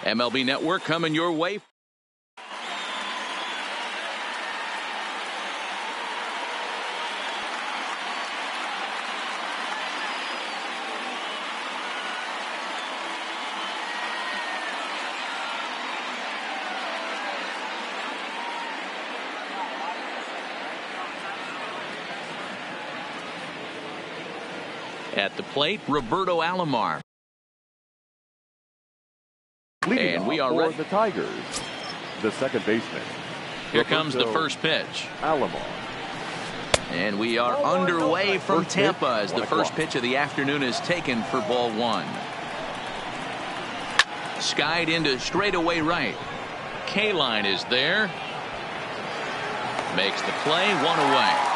MLB Network coming your way. At the plate, Roberto Alomar. And we are ready. The Tigers, the second baseman. Here comes the first pitch. Alomar. And we are underway from Tampa as the first pitch of the afternoon is taken for ball one. Skied into straightaway right. K-line is there. Makes the play, one away.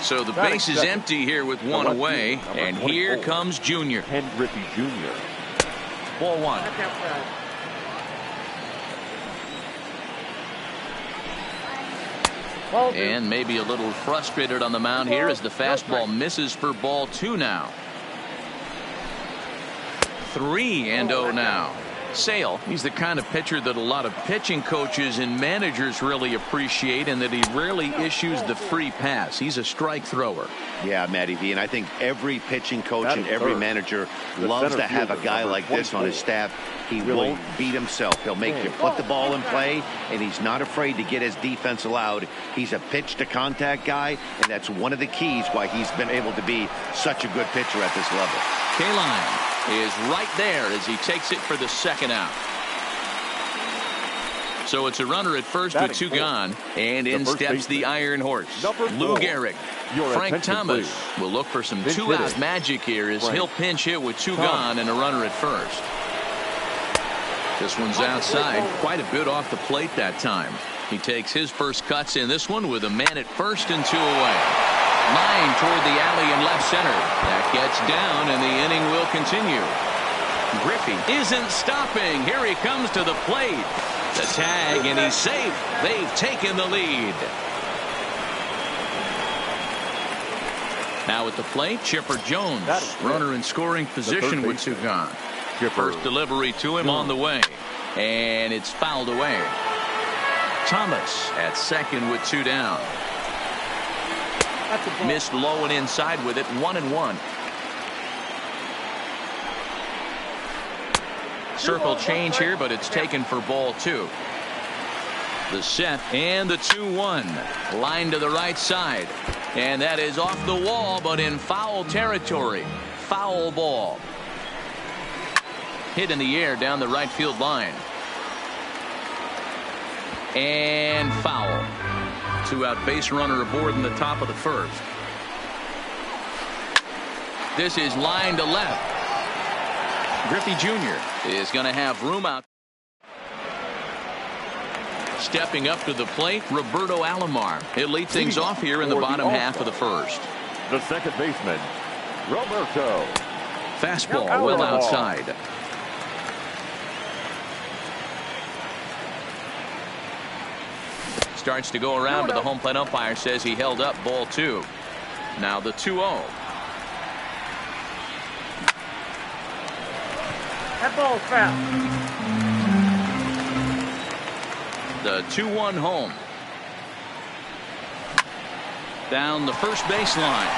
So the base is empty here with one away, and here comes Junior. Ken Griffey Jr. Ball one. And maybe a little frustrated on the mound here as the fastball misses for ball two now. 3-0 now. Saul, he's the kind of pitcher that a lot of pitching coaches and managers really appreciate, and that he rarely issues the free pass. He's a strike thrower. Yeah, Matty V, and I think every pitching coach and every manager loves to have a guy like this on his staff. He won't beat himself. He'll make you put the ball in play, and he's not afraid to get his defense allowed. He's a pitch-to-contact guy, and that's one of the keys why he's been able to be such a good pitcher at this level. K-line is right there as he takes it for the second out. So it's a runner at first with two gone, and in steps the Iron Horse, Lou Gehrig. Frank Thomas will look for some two-out magic here as he'll pinch hit with two gone and a runner at first. This one's outside, quite a bit off the plate that time. He takes his first cuts in this one with a man at first and two away. Line toward the alley in left center. That gets down, and the inning will continue. Griffey isn't stopping. Here he comes to the plate. The tag, and he's safe. They've taken the lead. Now at the plate, Chipper Jones. Runner in scoring position with two gone. First delivery to him on the way. And it's fouled away. Thomas at second with two down. Missed low and inside with it, 1-1. Circle change here, but it's taken for ball two. The set and the 2-1. Line to the right side. And that is off the wall, but in foul territory. Foul ball. Hit in the air down the right field line. And foul. Two-out base runner aboard in the top of the first. This is line to left. Griffey Jr. is going to have room out. Stepping up to the plate, Roberto Alomar. He'll lead things off here in the bottom half of the first. The second baseman, Roberto. Fastball well outside. Starts to go around, but the home plate umpire says he held up ball two. Now the 2-0. That ball's foul. The 2-1 home. Down the first baseline.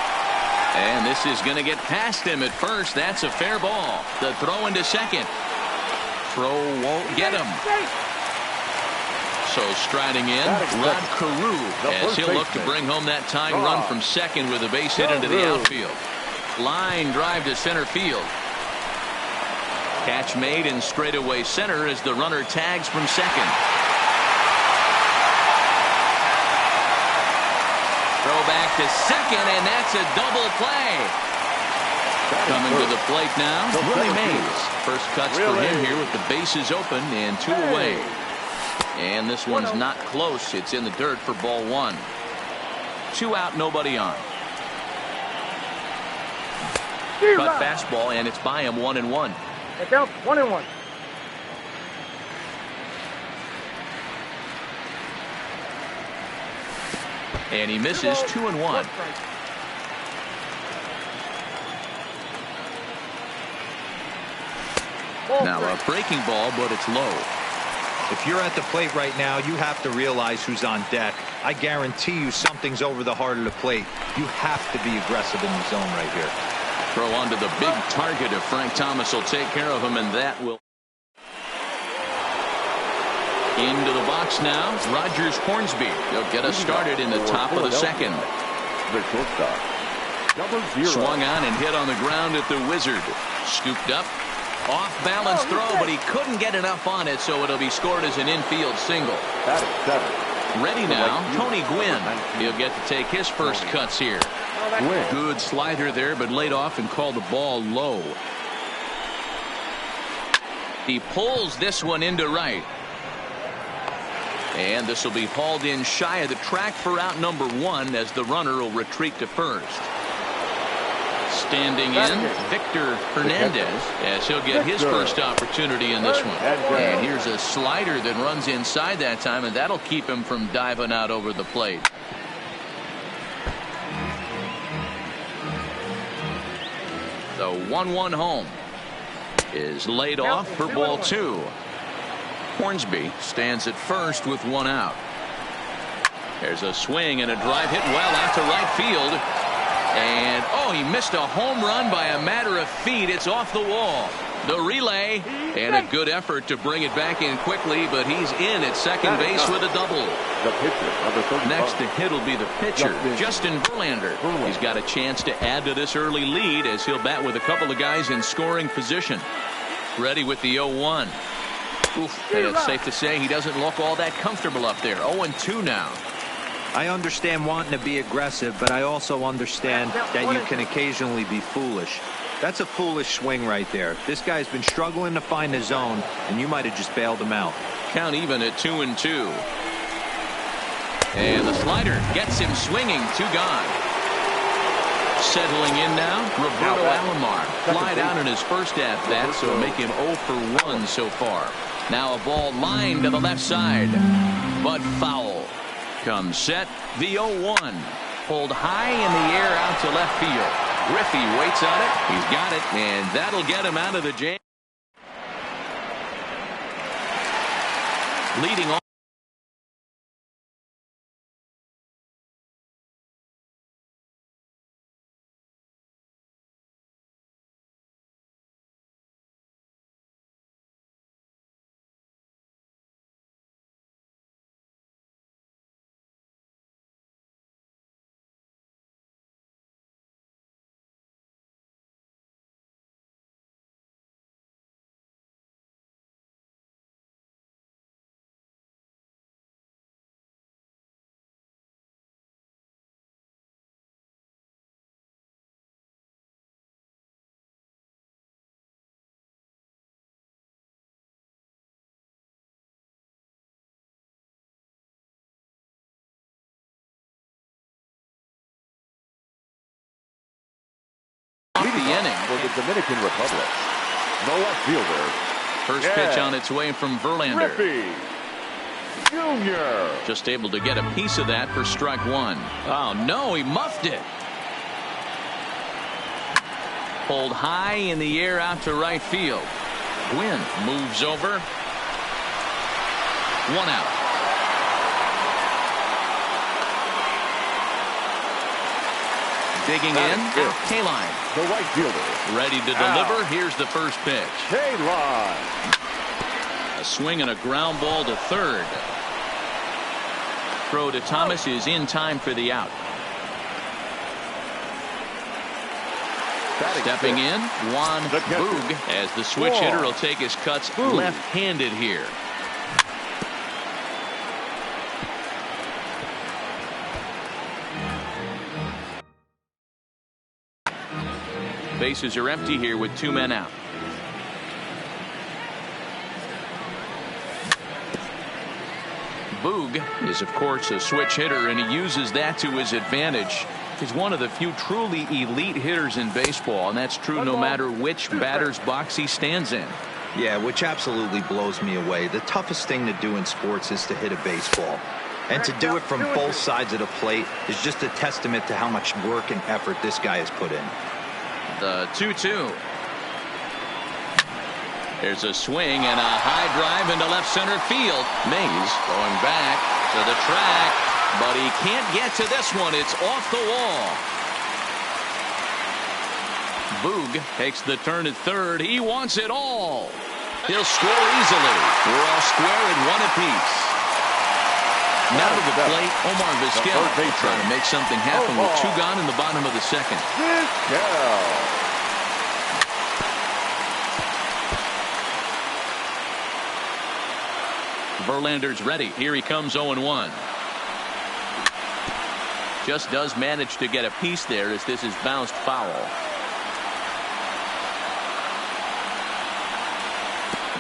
And this is going to get past him at first. That's a fair ball. The throw into second. Throw won't get him. So striding in, Rod Carew, as he'll look to bring home that tying run from second with a base hit into the outfield. Line drive to center field. Catch made in straightaway center as the runner tags from second. Throw back to second, and that's a double play. Coming to the plate now, Willie Mays. First cuts for him here with the bases open and two away. And this one's not close. It's in the dirt for ball one. Two out, nobody on. Cut fastball, and it's by him, 1-1. It's out, 1-1. And he misses 2-1. Now a breaking ball, but it's low. If you're at the plate right now, you have to realize who's on deck. I guarantee you something's over the heart of the plate. You have to be aggressive in the zone right here. Throw onto the big target if Frank Thomas will take care of him, and that will. Into the box now, Rogers Hornsby. They'll get us started in the top of the second. The shortstop, #0. Swung on and hit on the ground at the Wizard. Scooped up. Off balance throw, but he couldn't get enough on it, so it'll be scored as an infield single. That is 7. Ready now, Tony Gwynn. He'll get to take his first cuts here. Good slider there, but laid off and called the ball low. He pulls this one into right. And this will be hauled in shy of the track for out number 1 as the runner will retreat to first. Standing in, Victor Hernandez, as he'll get his first opportunity in this one. And here's a slider that runs inside that time, and that'll keep him from diving out over the plate. The 1-1 home is laid off for ball 2. Hornsby stands at first with 1 out. There's a swing and a drive hit well out to right field. And, oh, he missed a home run by a matter of feet. It's off the wall. The relay, and a good effort to bring it back in quickly, but he's in at second base with a double. The pitcher, number 35. Next to hit will be the pitcher, Justin Verlander. He's got a chance to add to this early lead as he'll bat with a couple of guys in scoring position. Ready with the 0-1. Oof, and it's safe to say he doesn't look all that comfortable up there. 0-2 now. I understand wanting to be aggressive, but I also understand that you can occasionally be foolish. That's a foolish swing right there. This guy's been struggling to find the zone, and you might have just bailed him out. Count even at 2-2. And the slider gets him swinging. 2 gone. Settling in now, Roberto Alomar. Flied out in his first at-bat, so make him 0 for 1 so far. Now a ball lined to the left side, but foul. Comes set, the 0-1. Pulled high in the air out to left field. Griffey waits on it. He's got it, and that'll get him out of the jam. Leading off. The inning for the Dominican Republic. The left fielder. First pitch on its way from Verlander. Griffey Jr. Just able to get a piece of that for strike 1. Oh no, he muffed it. Pulled high in the air out to right field. Gwynn moves over. 1 out. Digging in, K-line. The right fielder. Ready to deliver. Here's the first pitch. K-line. A swing and a ground ball to third. Throw to Thomas is in time for the out. Stepping in, Juan Boog, as the switch hitter will take his cuts left-handed here. Bases are empty here with 2 men out. Boog is, of course, a switch hitter, and he uses that to his advantage. He's one of the few truly elite hitters in baseball, and that's true no matter which batter's box he stands in. Yeah, which absolutely blows me away. The toughest thing to do in sports is to hit a baseball. And to do it from both sides of the plate is just a testament to how much work and effort this guy has put in. The 2-2. There's a swing and a high drive into left center field. Mays going back to the track, but he can't get to this one. It's off the wall. Boog takes the turn at third. He wants it all. He'll score easily. We're all square at one apiece. Now to the plate, Omar Vizquel trying to make something happen with 2 gone in the bottom of the second. Verlander's ready. Here he comes 0-1. Just does manage to get a piece there as this is bounced foul.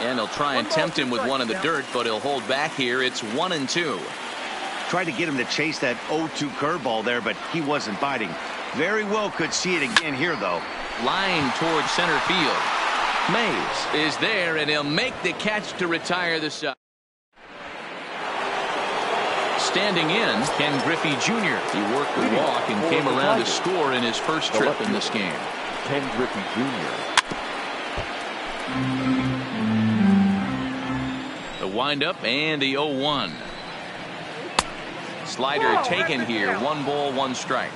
And he'll try and tempt him with one in the dirt, but he'll hold back here. It's 1-2. Tried to get him to chase that 0-2 curveball there, but he wasn't biting. Very well could see it again here, though. Line towards center field. Mays is there, and he'll make the catch to retire the side. Standing in, Ken Griffey Jr. He worked the walk and came around to score in his first trip in this game. Ken Griffey Jr. The windup and the 0-1. Slider taken here. 1 ball, 1 strike.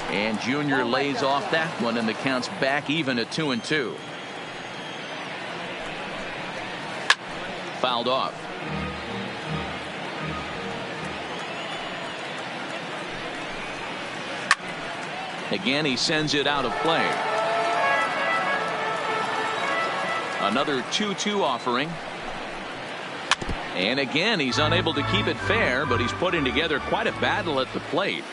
And Junior lays off that one, and the count's back even at 2-2. Fouled off. Again, he sends it out of play. Another 2-2 offering. And again, he's unable to keep it fair, but he's putting together quite a battle at the plate.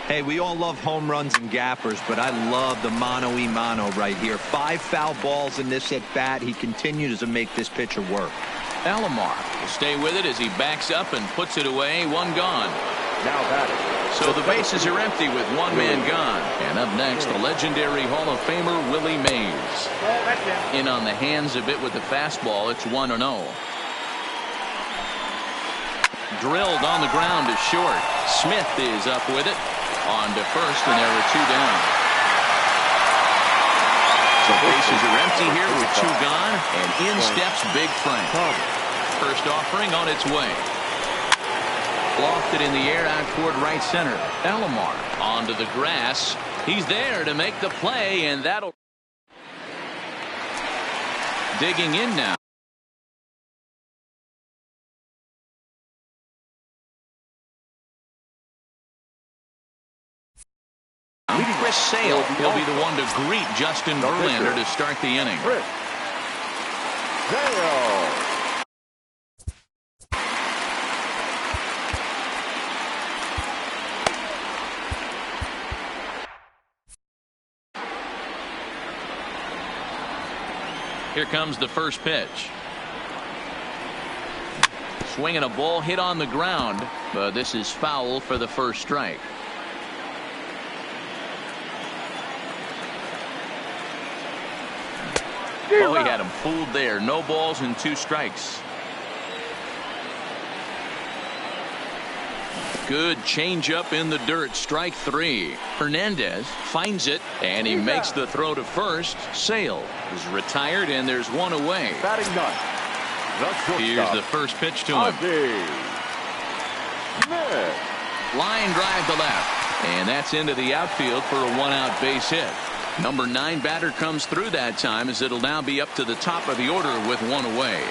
Hey, we all love home runs and gappers, but I love the mano-y-mano right here. 5 foul balls in this at-bat. He continues to make this pitcher work. Alomar will stay with it as he backs up and puts it away. 1 gone. Now batting. So the bases are empty with 1 man gone. And up next, the legendary Hall of Famer Willie Mays. In on the hands a bit with the fastball. It's 1-0. Drilled on the ground to short. Smith is up with it. On to first, and there are 2 down. So bases are empty here with 2 gone, and in steps Big Frank. First offering on its way. Lofted in the air out toward right center. Alomar onto the grass. He's there to make the play, and that'll. Digging in now. Chris Sale will be the one to greet Justin Verlander to start the inning. Chris Sale. Here comes the first pitch. Swinging a ball hit on the ground, but this is foul for the first strike. Oh, he had him fooled there. No balls and 2 strikes. Good changeup in the dirt. Strike 3. Hernandez finds it, and he makes the throw to first. Sale is retired, and there's 1 away. Batting ninth. Here's the first pitch to him. Line drive to left, and that's into the outfield for a 1-out base hit. Number 9 batter comes through that time as it'll now be up to the top of the order with 1 away.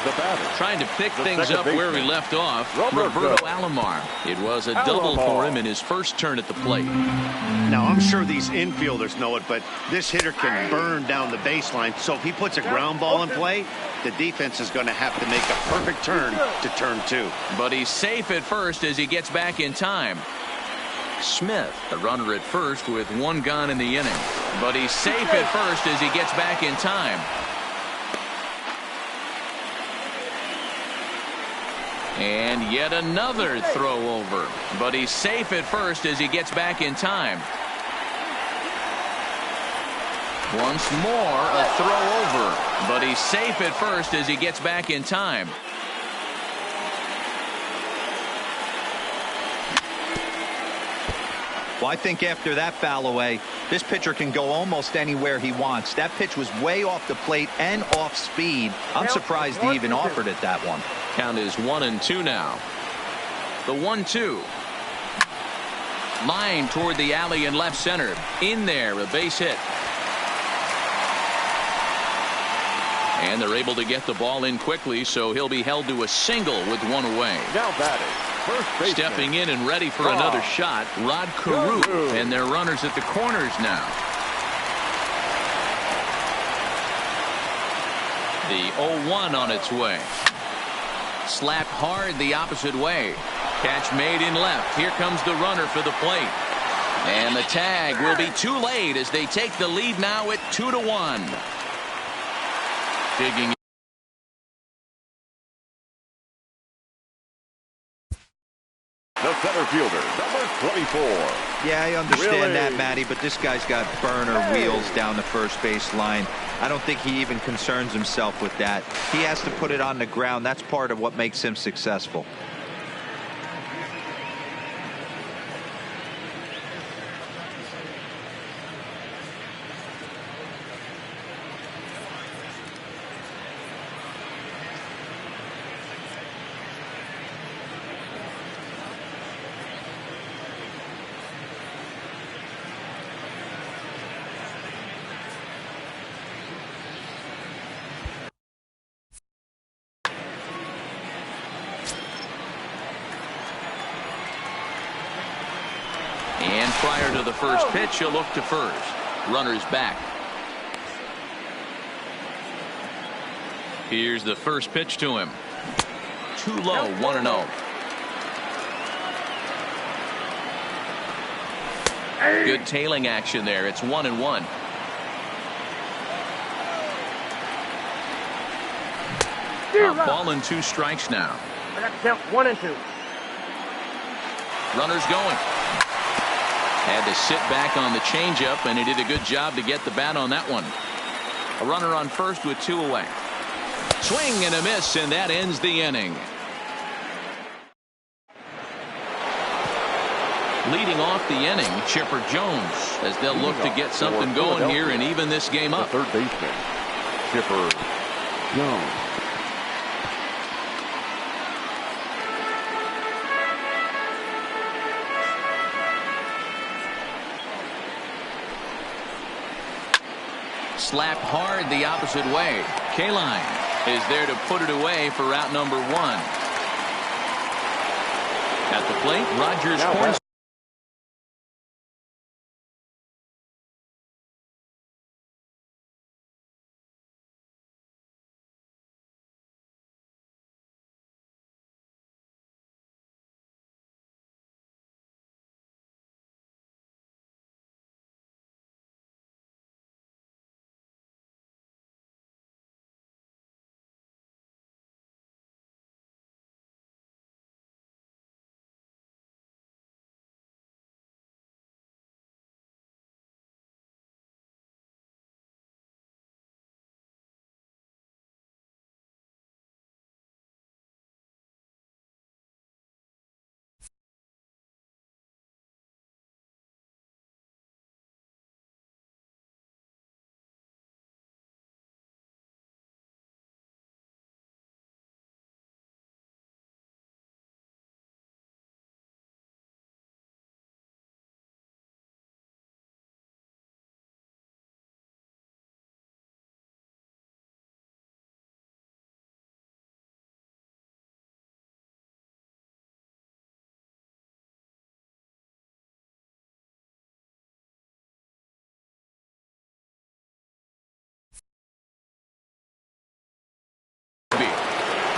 The batter, trying to pick things up where he left off. Roberto Alomar. It was a double for him in his first turn at the plate. Now, I'm sure these infielders know it, but this hitter can burn down the baseline. So if he puts a ground ball in play, the defense is going to have to make a perfect turn to turn 2. But he's safe at first as he gets back in time. Smith, the runner at first with 1 gone in the inning. But he's safe at first as he gets back in time. And yet another throw over. But he's safe at first as he gets back in time. Once more, a throw over, but he's safe at first as he gets back in time. Well, I think after that foul away, this pitcher can go almost anywhere he wants. That pitch was way off the plate and off speed. I'm surprised he even offered it that one. Count is 1-2 now. The 1-2. Line toward the alley in left center. In there, a base hit. And they're able to get the ball in quickly, so he'll be held to a single with one away. Now batting, first baseman. Stepping in and ready for another shot, Rod Carew. And their runners at the corners now. The 0-1 on its way. Slapped hard the opposite way. Catch made in left. Here comes the runner for the plate. And the tag will be too late as they take the lead now at 2-1. Digging. The center fielder, number 24. Yeah, I understand that, Matty, but this guy's got burner wheels down the first base line. I don't think he even concerns himself with that. He has to put it on the ground. That's part of what makes him successful. And prior to the first pitch, he'll look to first. Runner's back. Here's the first pitch to him. Too low, 1-0. Good tailing action there. It's 1-1. Ball and 2 strikes now. I got to count 1-2. Runner's going. Had to sit back on the changeup, and he did a good job to get the bat on that one. A runner on first with 2 away. Swing and a miss, and that ends the inning. Leading off the inning, Chipper Jones, as they'll look to get something going here and even this game up. The third baseman, Chipper Jones. Slapped hard the opposite way. Kaline is there to put it away for out number 1. At the plate, Rogers Horns.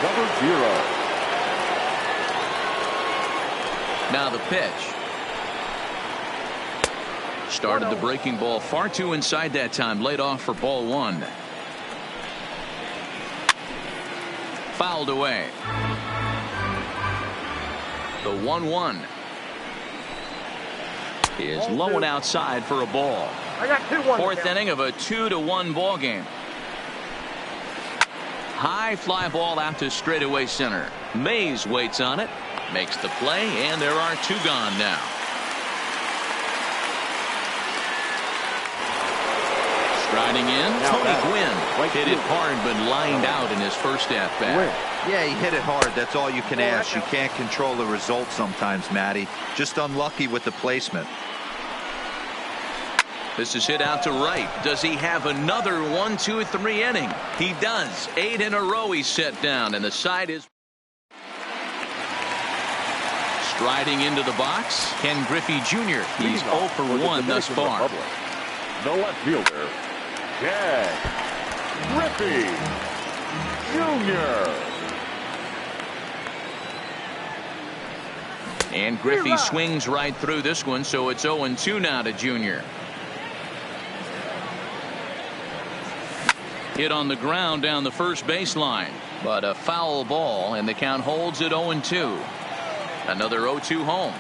Number 0. Now the pitch. Started the breaking ball far too inside that time. Laid off for ball 1. Fouled away. The 1-1 is low and outside for a ball. I got 2-1. Fourth inning of a 2-1 ball game. High fly ball out to straightaway center. Mays waits on it, makes the play, and there are 2 gone now. Striding in, Tony Gwynn hit it hard but lined out in his first at-bat. Yeah, he hit it hard. That's all you can ask. You can't control the result sometimes, Matty. Just unlucky with the placement. This is hit out to right. Does he have another 1-2-3 inning? He does. 8 in a row he's set down, and the side is striding into the box. Ken Griffey Jr. He's 0 for 1 thus far. The left fielder, Ken Griffey Jr. And Griffey swings right through this one, so it's 0-2 now to Jr. Hit on the ground down the first baseline, but a foul ball, and the count holds at 0-2. Another 0-2 home.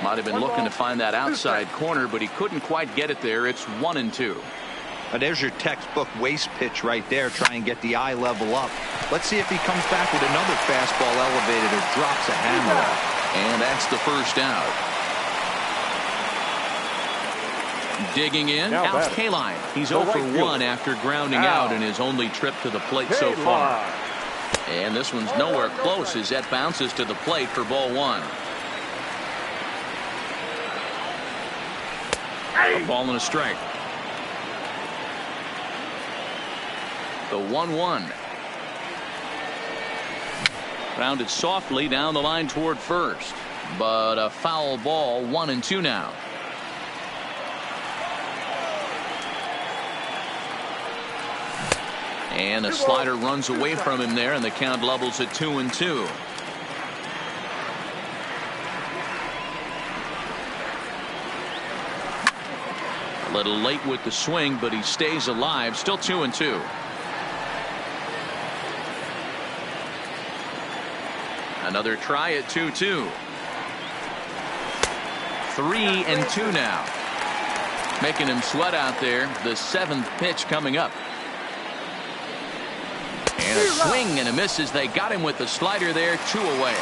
Might have been looking to find that outside corner, but he couldn't quite get it there. It's 1-2. There's your textbook waste pitch right there. Try and get the eye level up. Let's see if he comes back with another fastball elevated or drops a hammer off. And that's the first out. Digging in, Al Kaline. He's 0 for 1 after grounding out in his only trip to the plate so far. And this one's nowhere close as that bounces to the plate for ball 1. A ball and a strike. The 1-1. Grounded softly down the line toward first, but a foul ball. 1-2 now. And a slider runs away from him there, and the count levels at 2-2. A little late with the swing, but he stays alive. Still 2-2. Another try at 2-2. 3-2 now. Making him sweat out there. The 7th pitch coming up. And a swing and a miss as they got him with the slider there. 2 away.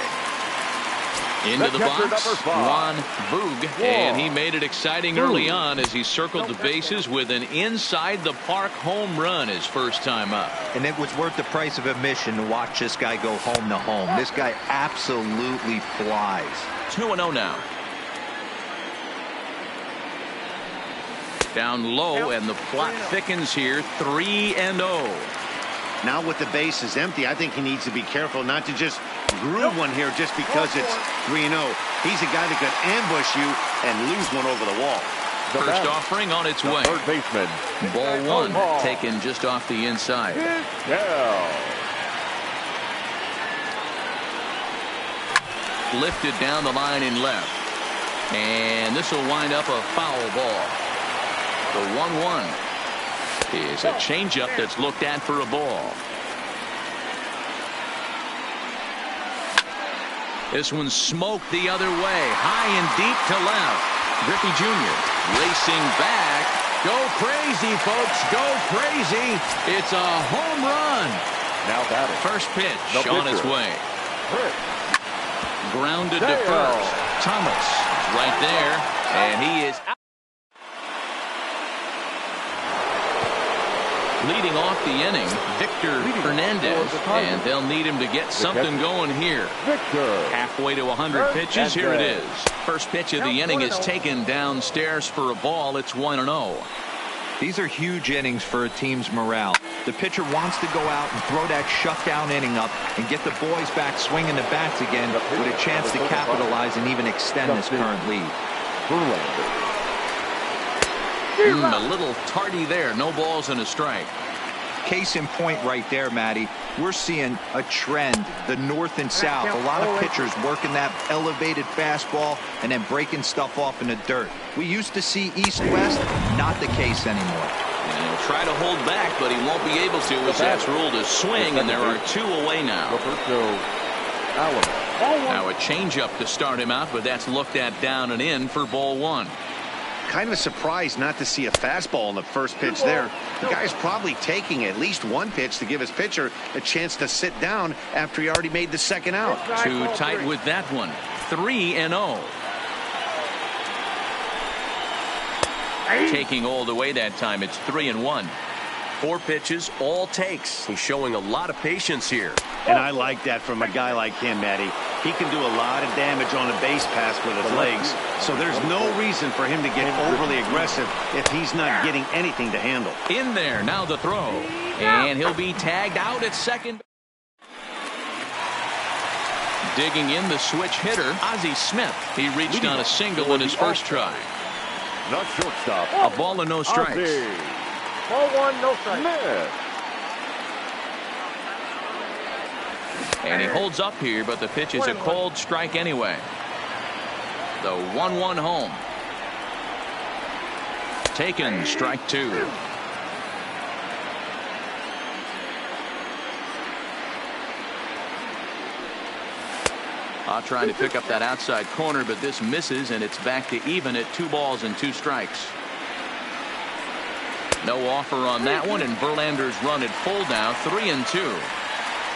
Into the box, Juan Boog, and he made it exciting early on as he circled the bases with an inside the park home run his first time up. And it was worth the price of admission to watch this guy go home to home. This guy absolutely flies. 2-0 now. Down low, and the plot thickens here. 3-0. Now with the bases empty, I think he needs to be careful not to just groove one here just because it's 3-0. He's a guy that could ambush you and lose one over the wall. First offering on its way. Third baseman. Ball 1 taken just off the inside. Lifted down the line in left. And this will wind up a foul ball. The 1-1. Is a changeup that's looked at for a ball. This one smoked the other way, high and deep to left. Griffey Jr. racing back. Go crazy, folks. Go crazy. It's a home run. Now batting. First pitch on its way. Grounded to first. Thomas right there, and he is out. Leading off the inning, Victor Hernandez, and they'll need him to get something going here. Halfway to 100 pitches, here it is. First pitch of the inning is taken downstairs for a ball. It's 1-0. These are huge innings for a team's morale. The pitcher wants to go out and throw that shutdown inning up and get the boys back swinging the bats again with a chance to capitalize and even extend this current lead. A little tardy there. No balls and a strike. Case in point right there, Matty. We're seeing a trend, the north and south. A lot of pitchers working that elevated fastball and then breaking stuff off in the dirt. We used to see east-west, not the case anymore. And he'll try to hold back, but he won't be able to as that's ruled a swing, and there are 2 away now. Now a changeup to start him out, but that's looked at down and in for ball 1. Kind of surprised not to see a fastball in the first pitch there. The guy's probably taking at least one pitch to give his pitcher a chance to sit down after he already made the second out. Too tight with that one. 3-0. Taking all the way that time. It's 3-1. 4 pitches, all takes. He's showing a lot of patience here. And I like that from a guy like him, Matty. He can do a lot of damage on a base pass with his legs, so there's no reason for him to get overly aggressive if he's not getting anything to handle. In there, now the throw. And he'll be tagged out at second. Digging in the switch hitter, Ozzie Smith. He reached on a single in his first try. Not shortstop. A ball and no strikes. Ball 1, no strike. And he holds up here, but the pitch is a cold strike anyway. The 1-1 home. Taken, strike 2. Trying to pick up that outside corner, but this misses, and it's back to even at 2 balls and 2 strikes. No offer on that one, and Verlander's run at full now, 3-2.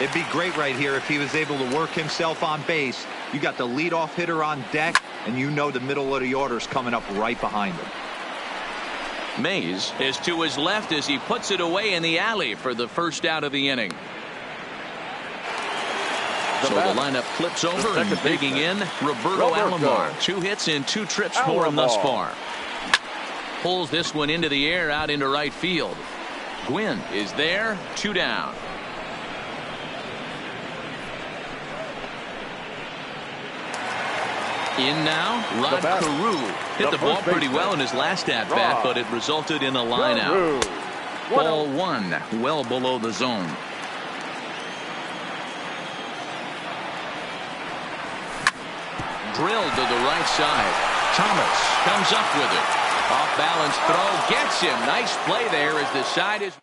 It'd be great right here if he was able to work himself on base. You got the leadoff hitter on deck, and you know the middle of the order's coming up right behind him. Mays is to his left as he puts it away in the alley for the first out of the inning. So the lineup flips over and digging in, Roberto Alomar. 2 hits in 2 trips for him thus far. Pulls this one into the air out into right field. Gwynn is there, 2 down. In now, Rod Carew hit the ball pretty well in his last at-bat, but it resulted in a line out. Ball 1, well below the zone. Drilled to the right side. Thomas comes up with it. Off balance throw, gets him. Nice play there as the side is.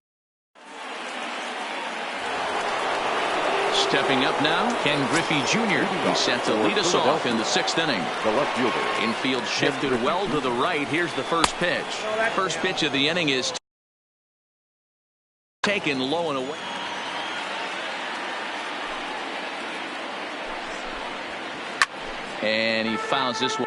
Stepping up now, Ken Griffey Jr. He's set to lead us off in the 6th inning. The left fielder. Infield shifted well to the right. Here's the first pitch. First pitch of the inning is taken low and away. And he fouls this one.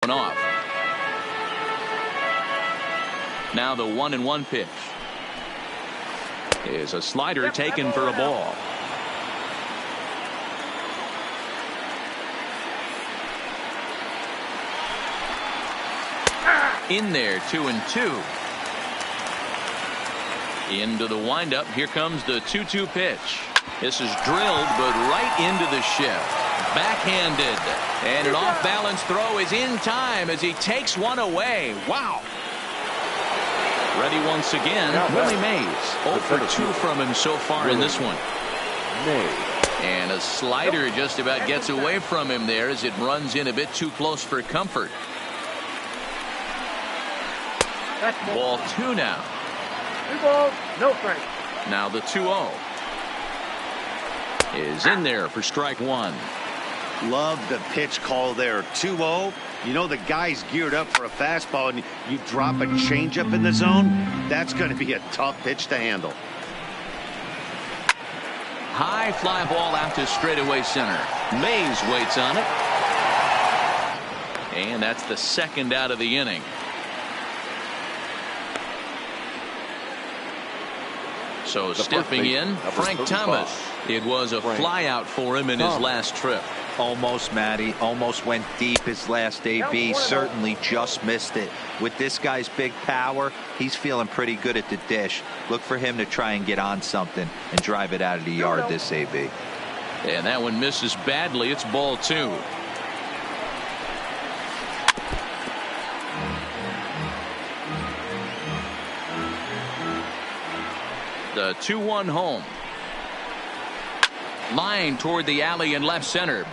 Off. Now the 1-1 pitch is a slider taken for a ball. In there, 2-2. Into the windup. Here comes the 2-2 pitch. This is drilled, but right into the shift. Backhanded. And an off-balance throw is in time as he takes one away. Wow. Ready once again, Willie Mays. 0 for 2 from him so far in this one. And a slider just about gets away from him there as it runs in a bit too close for comfort. Ball 2 now. 2 balls, no strike. Now the 2-0 is in there for strike 1. Love the pitch call there. 2-0. You know the guy's geared up for a fastball, and you drop a changeup in the zone. That's going to be a tough pitch to handle. High fly ball out to straightaway center. Mays waits on it. And that's the 2nd out of the inning. So stepping in, Frank Thomas. It was a fly out for him in his last trip. Almost, Matty. Almost went deep his last AB. Certainly just missed it. With this guy's big power, he's feeling pretty good at the dish. Look for him to try and get on something and drive it out of the yard this AB. And that one misses badly. It's ball 2. The 2-1 home. Line toward the alley in left center.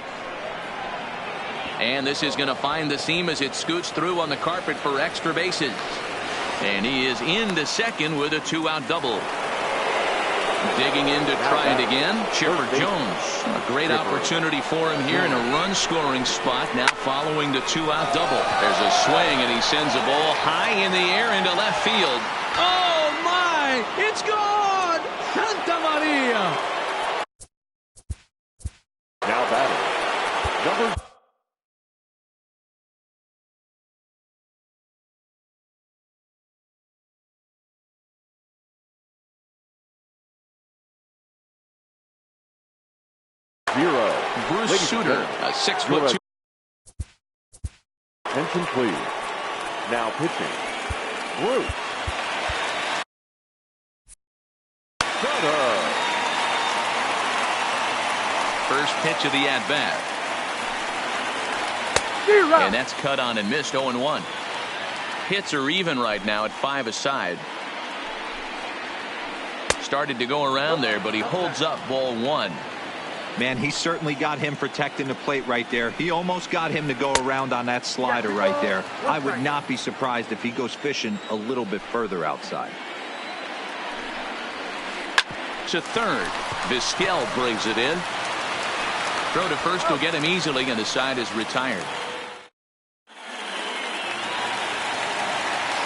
And this is going to find the seam as it scoots through on the carpet for extra bases. And he is into second with a 2-out double. Digging in to try it again, Chipper Jones. A great opportunity for him here in a run-scoring spot now following the 2-out double. There's a swing, and he sends a ball high in the air into left field. Oh, my! It's gone! Santa Maria! Now batting, number 0. Bruce Sutter, a 6'2". Attention, please. Now pitching, Bruce Sutter. First pitch of the at-bat. And that's cut on and missed. 0-1. Hits are even right now at 5 aside. Started to go around there, but he holds up ball 1. Man, he certainly got him protecting the plate right there. He almost got him to go around on that slider right there. I would not be surprised if he goes fishing a little bit further outside. To third. Vizquel brings it in. Throw to first will get him easily, and the side is retired.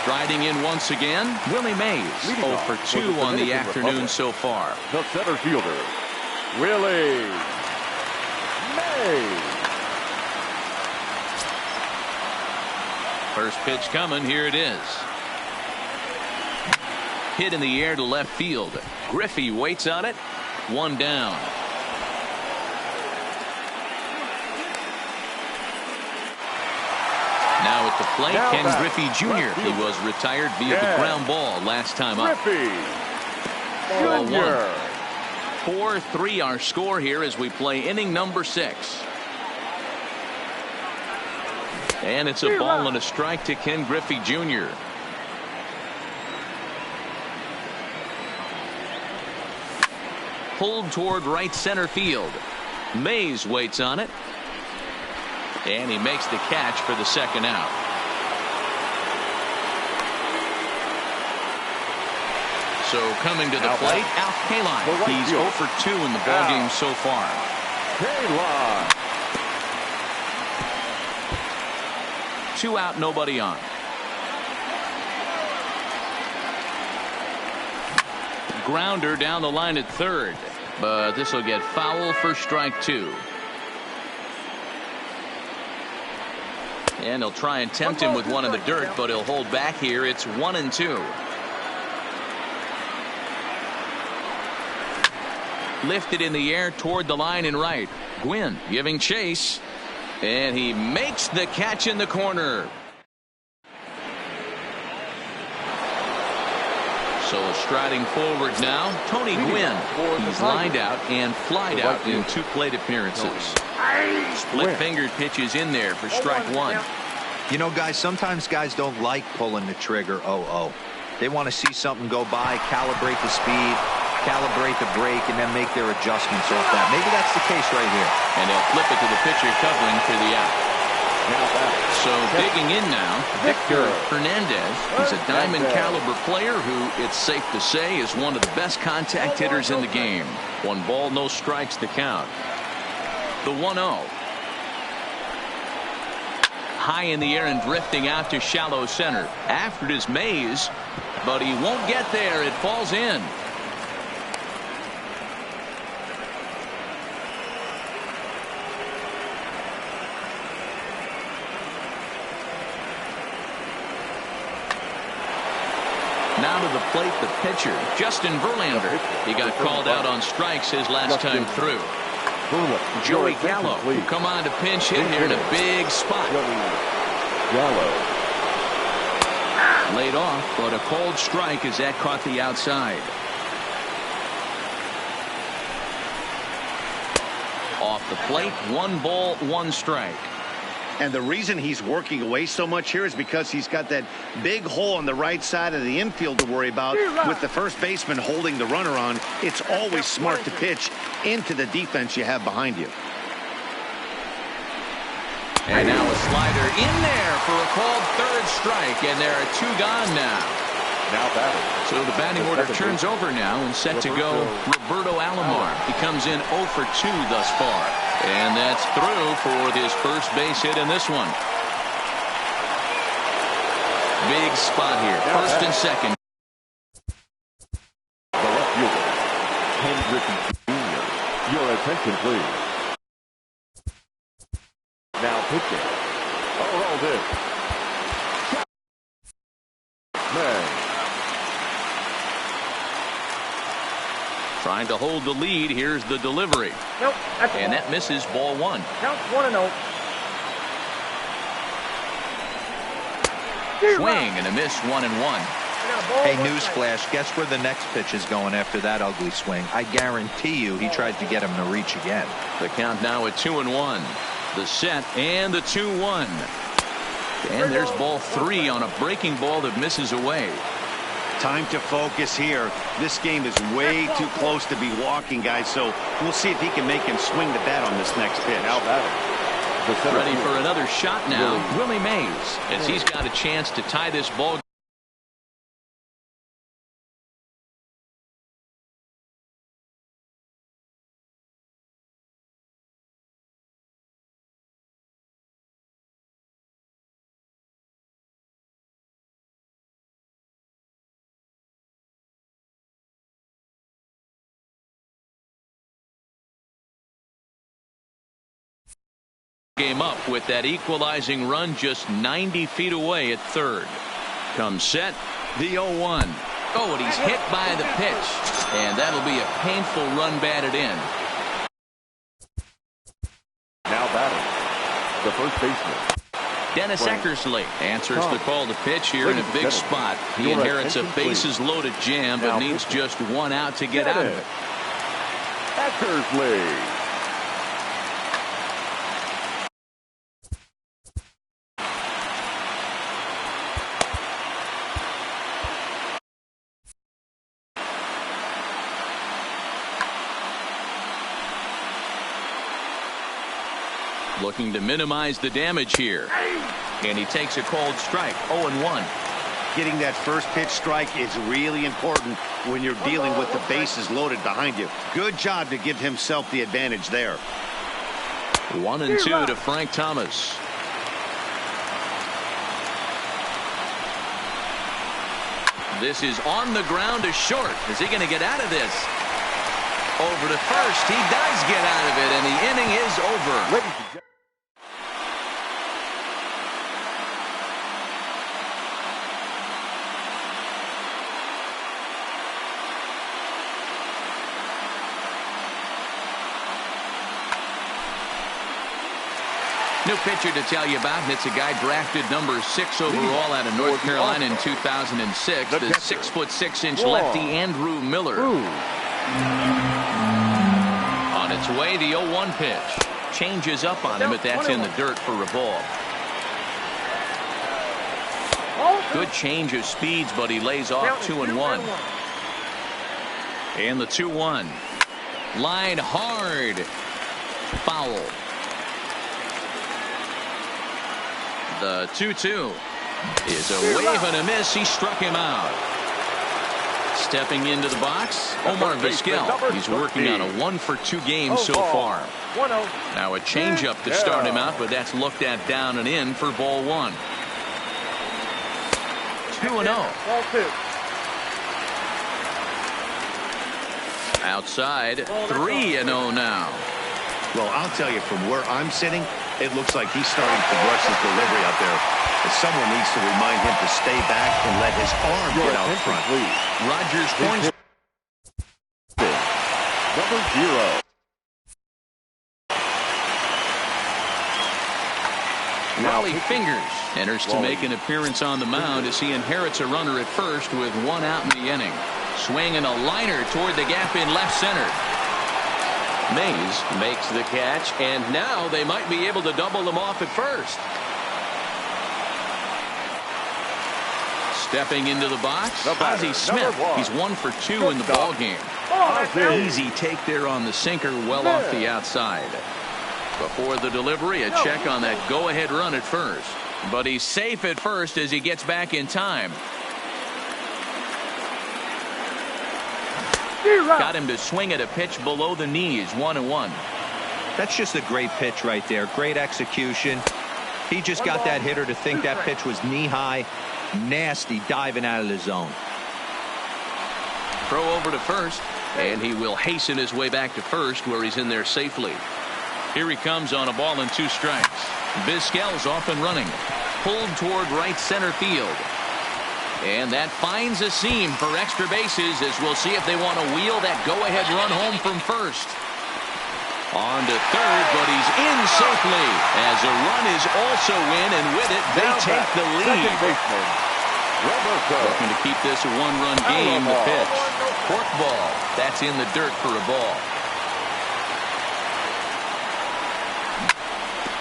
Striding in once again, Willie Mays. 0 for 2 on the afternoon so far. The center fielder, Willie Mays. First pitch coming. Here it is. Hit in the air to left field. Griffey waits on it. 1 down. Now at the plate, Ken Griffey Jr. He was retired via the ground ball last time up. Griffey Jr. 4-3 our score here as we play inning number 6. And it's a ball and a strike to Ken Griffey Jr. Pulled toward right center field. Mays waits on it. And he makes the catch for the 2nd out. So coming to the plate, Al Kaline. He's 0 for 2 in the ballgame so far. Kaline. 2 out, nobody on. Grounder down the line at third. But this will get foul for strike 2. And he'll try and tempt him with one in the dirt, but he'll hold back here. It's 1-2. Lifted in the air toward the line and right. Gwynn giving chase. And he makes the catch in the corner. So striding forward now, Tony Gwynn. He's lined out and flied out in 2 plate appearances. Split-fingered pitches in there for strike 1. You know, guys, sometimes guys don't like pulling the trigger 0-0. They want to see something go by, calibrate the speed, calibrate the break, and then make their adjustments off that. Maybe that's the case right here. And they'll flip it to the pitcher covering for the out. So digging in now, Victor Hernandez. He's a diamond caliber player who, it's safe to say, is one of the best contact hitters in the game. 1 ball, no strikes to count. The 1-0. High in the air and drifting out to shallow center. After it is Mays, but he won't get there. It falls in. Now to the plate, the pitcher, Justin Verlander. He got called out on strikes his last time through. Joey Gallo will come on to pinch hit here in a big spot. Gallo. Laid off, but a cold strike as that caught the outside. Off the plate, 1 ball, 1 strike. And the reason he's working away so much here is because he's got that big hole on the right side of the infield to worry about with the first baseman holding the runner on. It's always smart to pitch into the defense you have behind you. And now a slider in there for a called third strike, and there are 2 gone now. Now batting. So the batting order turns over now, and set to go Roberto Alomar. He comes in 0 for 2 thus far. And that's through for his first base hit in this one. Big spot here. First and second. The left fielder, Hendrick Jr. Your attention, please. Now pitching. Rolled in. Man. Trying to hold the lead. Here's the delivery. Nope. And that misses, ball 1. Counts 1-0. Swing and a miss, 1-1. Hey, newsflash, guess where the next pitch is going after that ugly swing? I guarantee you he tries to get him to reach again. The count now at 2-1. The set and the 2-1. And there's ball 3 on a breaking ball that misses away. Time to focus here. This game is way too close to be walking, guys, so we'll see if he can make him swing the bat on this next pitch. Now batting. Ready for another shot now, Willie Mays, as he's got a chance to tie this ball. Game up with that equalizing run just 90 feet away at third. Comes set, the 0-1. Oh, and he's hit by the pitch, and that'll be a painful run batted in. Now batting, the first baseman, Dennis Eckersley answers the call to pitch here in a big spot. He inherits a bases loaded jam, but needs just 1 out to get out of it. Eckersley. Looking to minimize the damage here. And he takes a called strike, 0-1. Getting that first pitch strike is really important when you're dealing with the bases loaded behind you. Good job to give himself the advantage there. 1-2 to Frank Thomas. This is on the ground to short. Is he going to get out of this? Over to first. He does get out of it, and the inning is over. New pitcher to tell you about, and it's a guy drafted number 6 overall out of North Carolina in 2006. The 6'6" lefty Andrew Miller. On its way, the 0-1 pitch. Changes up on him, but that's in the dirt for a ball. Good change of speeds, but he lays off 2-1. And the 2-1. Line hard. Foul. The 2-2 is a wave and a miss. He struck him out. Stepping into the box, Omar Vizquel. He's working on a 1-for-2 game so far. Now a changeup to start him out, but that's looked at down and in for ball 1. 2-0. Outside, 3-0 now. Well, I'll tell you, from where I'm sitting, it looks like he's starting to rush his delivery out there. But someone needs to remind him to stay back and let his arm get out front. Rogers points. Number 0. Raleigh Fingers enters to make an appearance on the mound as he inherits a runner at first with 1 out in the inning. Swinging a liner toward the gap in left center. Mays makes the catch, and now they might be able to double them off at first. Stepping into the box, Ozzie Smith. He's 1 for 2 in the ball game. Easy take there on the sinker, well off the outside. Before the delivery, a check on that go-ahead run at first. But he's safe at first as he gets back in time. Got him to swing at a pitch below the knees, 1-1. That's just a great pitch right there. Great execution. He just got that hitter to think that pitch was knee-high. Nasty diving out of the zone. Throw over to first, and he will hasten his way back to first where he's in there safely. Here he comes on a ball and 2 strikes. Vizquel's off and running. Pulled toward right center field. And that finds a seam for extra bases as we'll see if they want to wheel that go-ahead run home from first. On to third, but he's in safely as a run is also in, and with it, they take the lead. Looking to keep this a 1-run game. The pitch. Fork ball. That's in the dirt for a ball.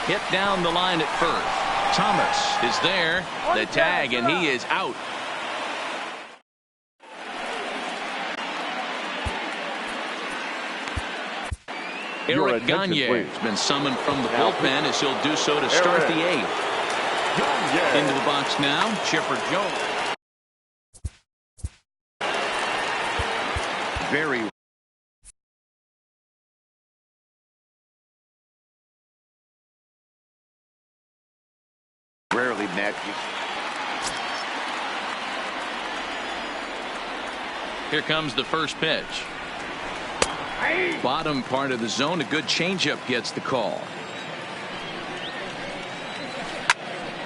Hit down the line at first. Thomas is there. The tag, and he is out. Eric Gagne has been summoned from the bullpen as he'll do so to start the 8th. Into the box now, Chipper Jones. Very rarely met. Here comes the first pitch. Bottom part of the zone, a good changeup gets the call.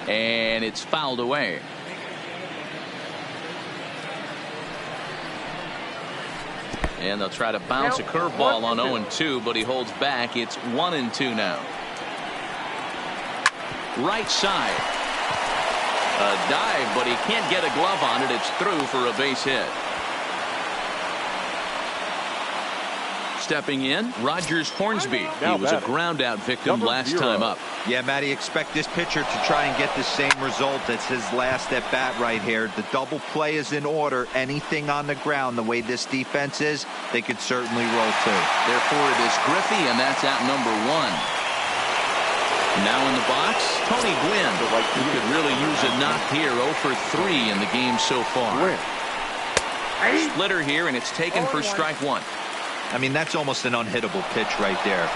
And it's fouled away. And they'll try to bounce a curveball on 0-2, but he holds back. It's 1-2 now. Right side. A dive, but he can't get a glove on it. It's through for a base hit. Stepping in, Rogers Hornsby. He was a ground out victim last time up. Yeah, Matty, expect this pitcher to try and get the same result as his last at bat right here. The double play is in order. Anything on the ground, the way this defense is, they could certainly roll too. Therefore, it is Griffey, and that's out number 1. Now in the box, Tony Gwynn, who could really use a knock here. 0 for 3 in the game so far. Splitter here, and it's taken for strike 1. I mean, that's almost an unhittable pitch right there.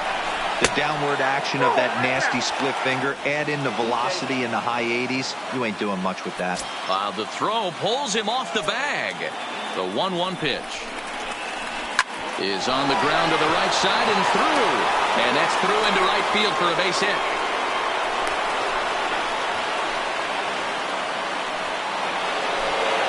The downward action of that nasty split finger, add in the velocity in the high 80s, you ain't doing much with that. The throw pulls him off the bag. The 1-1 pitch is on the ground to the right side and through. And that's through into right field for a base hit.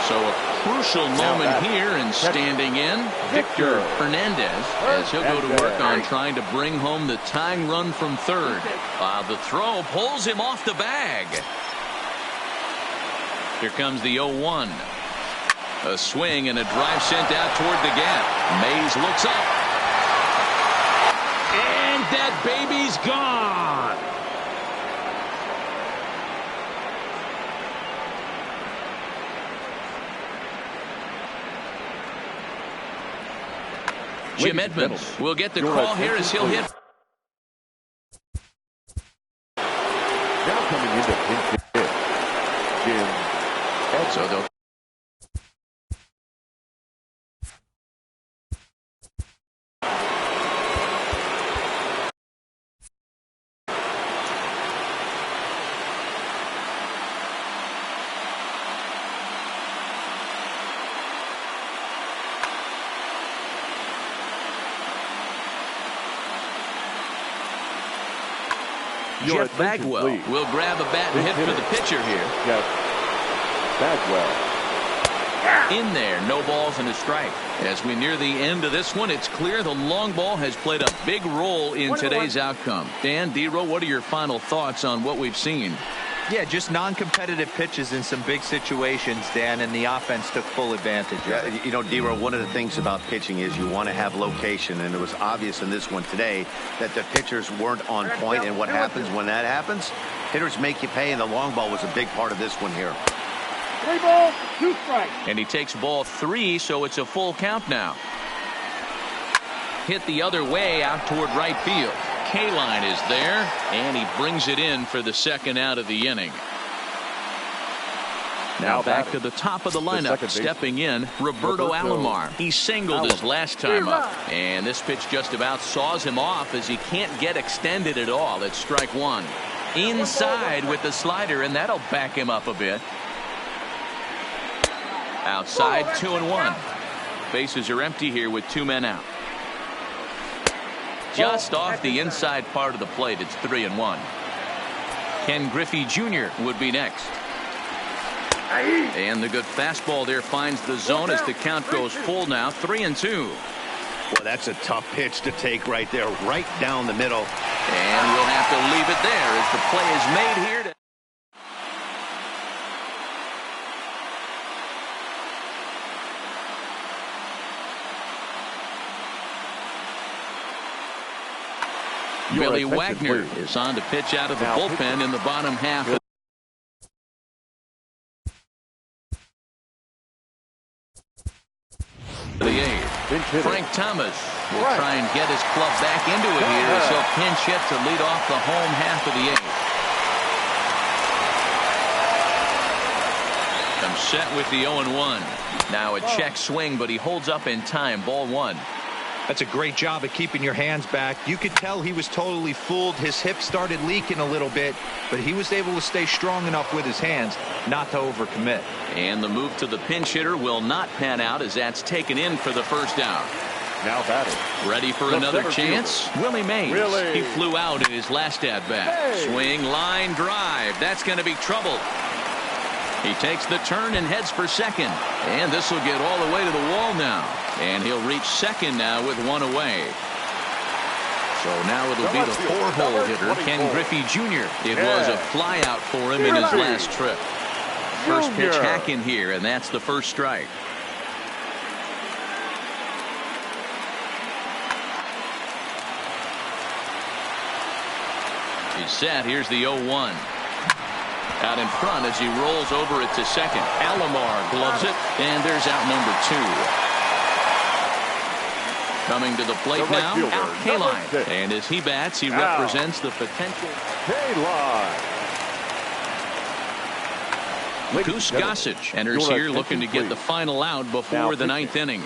So a crucial moment here, and standing in, Victor Hernandez, as he'll go to work on trying to bring home the tying run from third. The throw pulls him off the bag. Here comes the 0-1. A swing and a drive sent out toward the gap. Mays looks up. And that baby's gone. Jim Edmonds will get the call here as he'll hit. Now coming into pinch hit, Jim Edmonds. So they'll Jeff Bagwell will grab a bat and hit for the pitcher here. Jeff Bagwell. In there, no balls and a strike. As we near the end of this one, it's clear the long ball has played a big role in today's outcome. Dan, D-Row, what are your final thoughts on what we've seen? Yeah, just non-competitive pitches in some big situations, Dan, and the offense took full advantage. Yeah, you know, D-Row, one of the things about pitching is you want to have location, and it was obvious in this one today that the pitchers weren't on point, and what happens when that happens? Hitters make you pay, and the long ball was a big part of this one here. 3 balls, 2 strikes. And he takes ball 3, so it's a full count now. Hit the other way out toward right field. K-line is there, and he brings it in for the second out of the inning. Now back to the top of the lineup, stepping in, Roberto Alomar. He singled his last time up, and this pitch just about saws him off as he can't get extended at all. It's strike one. Inside with the slider, and that'll back him up a bit. Outside, 2-1. Bases are empty here with 2 men out. Just off the inside part of the plate, it's 3-1. Ken Griffey Jr. would be next. And the good fastball there finds the zone as the count goes full now, 3-2. Well, that's a tough pitch to take right there, right down the middle. And we'll have to leave it there as the play is made here. Billy Wagner is on to pitch out of the bullpen in the bottom half of the eighth. Frank Thomas will try and get his club back into it here as he'll pinch hit to lead off the home half of the eighth. I'm set with the 0-1. Now a check swing, but he holds up in time. Ball one. That's a great job of keeping your hands back. You could tell he was totally fooled. His hip started leaking a little bit, but he was able to stay strong enough with his hands not to overcommit. And the move to the pinch hitter will not pan out as that's taken in for the first out. Now batting. Ready for another chance? Willie Mays. He flew out in his last at-bat. Swing, line, drive. That's going to be trouble. He takes the turn and heads for second. And this will get all the way to the wall now. And he'll reach second now with one away. So now it'll be the 4-hole hitter, Ken Griffey Jr. It was a flyout for him in his last trip. First pitch hack in here, and that's the first strike. He's set. Here's the 0-1. Out in front as he rolls over it to second. Alomar gloves it, and there's out number 2. Coming to the plate now, out K-line. And as he bats, he represents the potential. K-line. Goose Gossage enters here looking to get the final out before the 9th inning.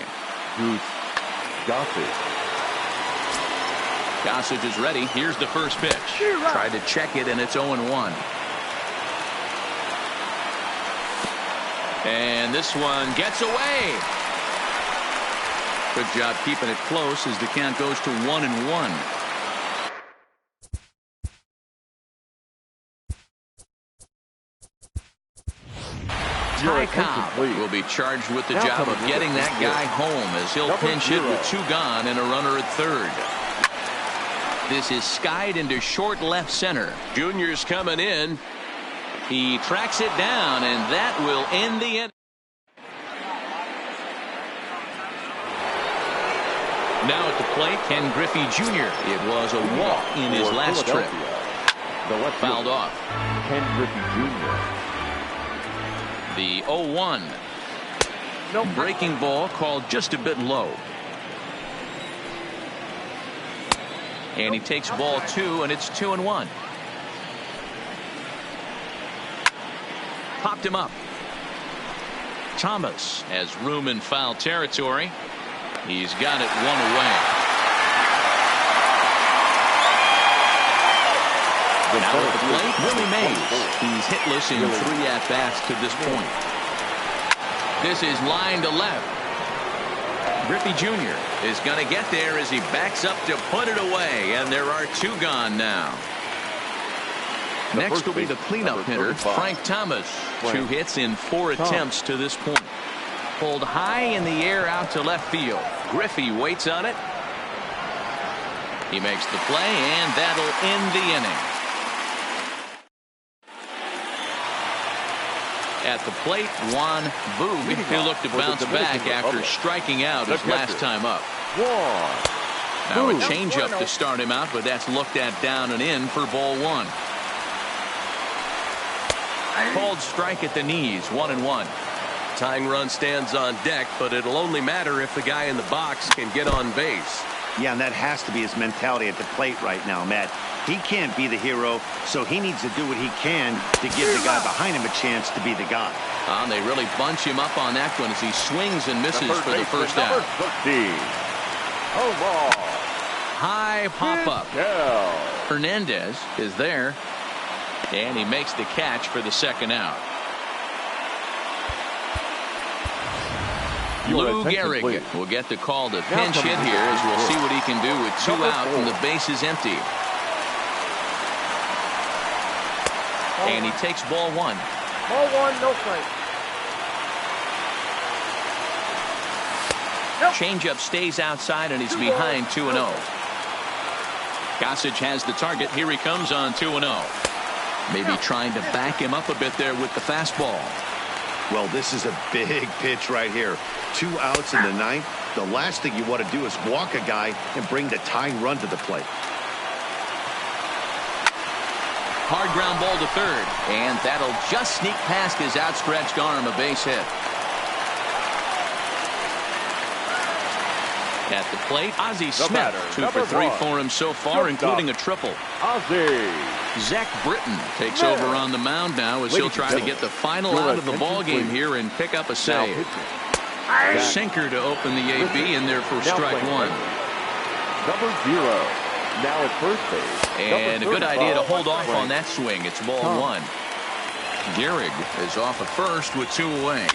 Goose Gossage. Gossage is ready. Here's the first pitch. Tried to check it, and it's 0-1. And this one gets away. Good job keeping it close as the count goes to 1-1. Ty Cobb will be charged with the job of getting that guy home as he'll pinch hit with 2 gone and a runner at third. This is skied into short left center. Junior's coming in. He tracks it down, and that will end the inning. Now at the plate, Ken Griffey Jr. It was a walk in his last trip. Fouled off. Ken Griffey Jr. The 0-1. Breaking ball called just a bit low. And he takes ball 2, and it's 2-1. Popped him up. Thomas has room in foul territory. He's got it 1 away. Now at the plate, Willie Mays. He's hitless in 3 at-bats to this point. This is line to left. Griffey Jr. is going to get there as he backs up to put it away, and there are 2 gone now. Next will be the cleanup hitter, Frank Thomas. 2 hits in 4 attempts to this point. Pulled high in the air out to left field. Griffey waits on it. He makes the play, and that'll end the inning. At the plate, Juan Boog, who looked to bounce back after striking out his last time up. Now a changeup to start him out, but that's looked at down and in for ball 1. Called strike at the knees, 1-1. Tying run stands on deck, but it'll only matter if the guy in the box can get on base. Yeah, and that has to be his mentality at the plate right now, Matt. He can't be the hero, so he needs to do what he can to give the guy behind him a chance to be the guy. They really bunch him up on that one as he swings and misses for the first out. High pop-up. Hernandez is there, and he makes the catch for the second out. Lou Gehrig will get the call to pinch hit here as we'll see what he can do with 2 out and the base is empty. And he takes ball 1. Ball 1, no strike. Changeup stays outside and he's behind 2-0. Gossage has the target. Here he comes on 2-0. Maybe trying to back him up a bit there with the fastball. Well, this is a big pitch right here. 2 outs in the 9th. The last thing you want to do is walk a guy and bring the tying run to the plate. Hard ground ball to third, and that'll just sneak past his outstretched arm, a base hit. At the plate, Ozzie Smith, 2 for 3 for him so far, including a triple. Zach Britton takes over on the mound now as he'll try to get the final out of the ball game here and pick up a save. Sinker to open the AB in there for strike 1. Number 0. Now at first base. And a good idea to hold off on that swing. It's ball 1. Gehrig is off at first with 2 away.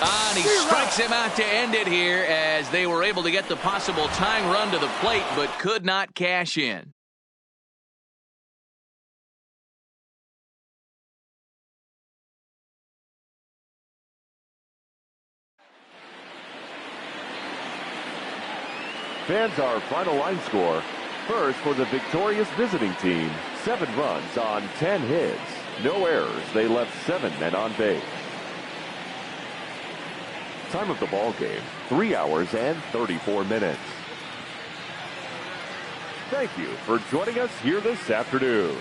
And he strikes him out to end it here as they were able to get the possible tying run to the plate but could not cash in. Fans, our final line score. First for the victorious visiting team, 7 runs on 10 hits. No errors. They left 7 men on base. Time of the ball game, 3 hours and 34 minutes. Thank you for joining us here this afternoon.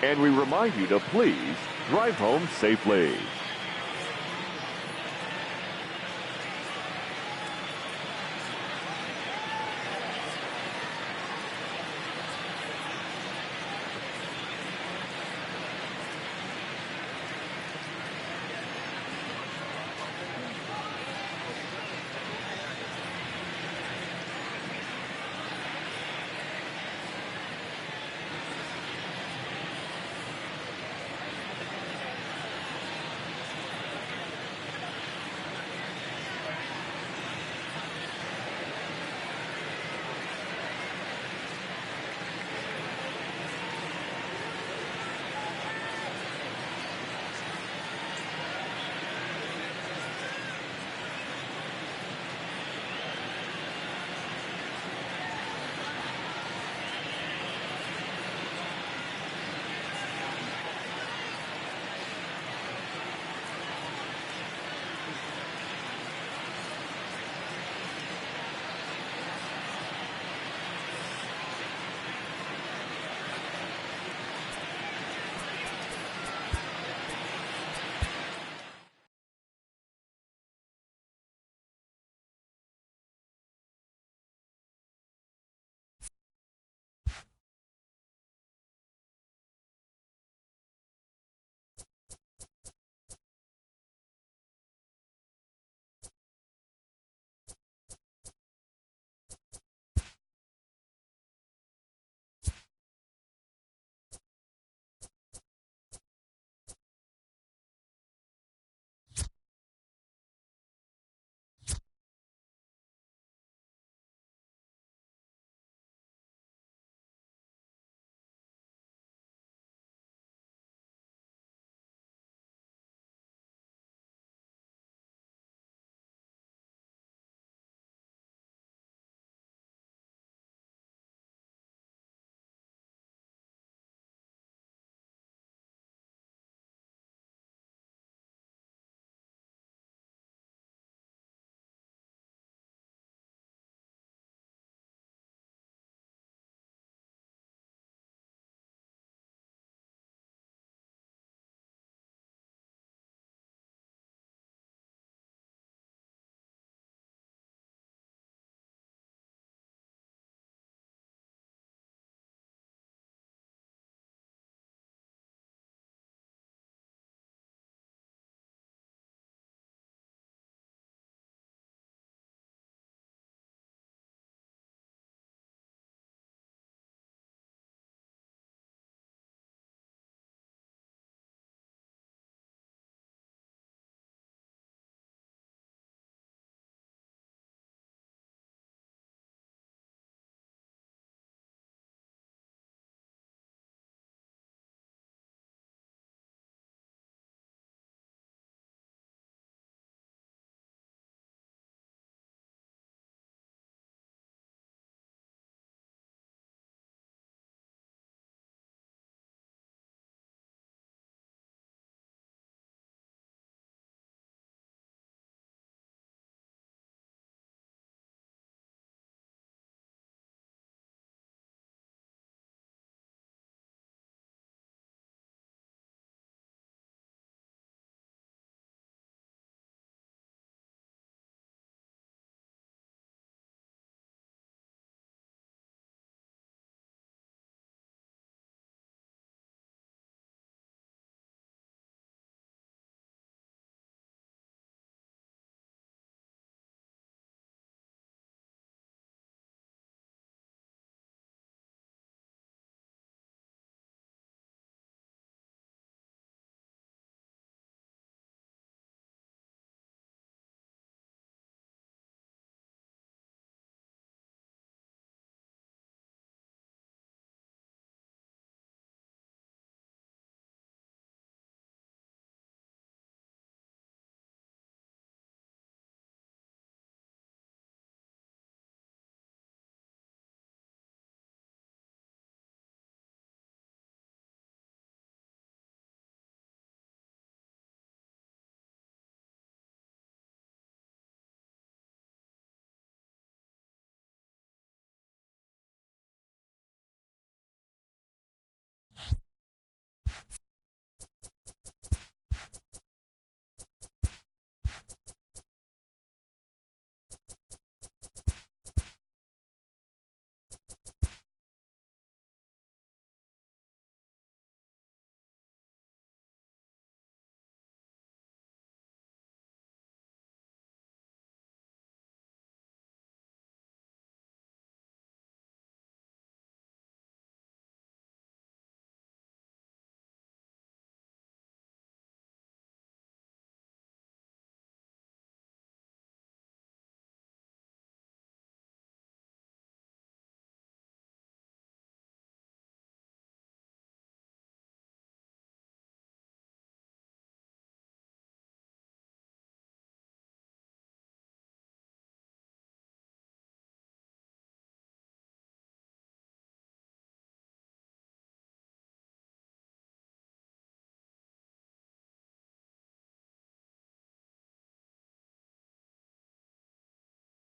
And we remind you to please drive home safely.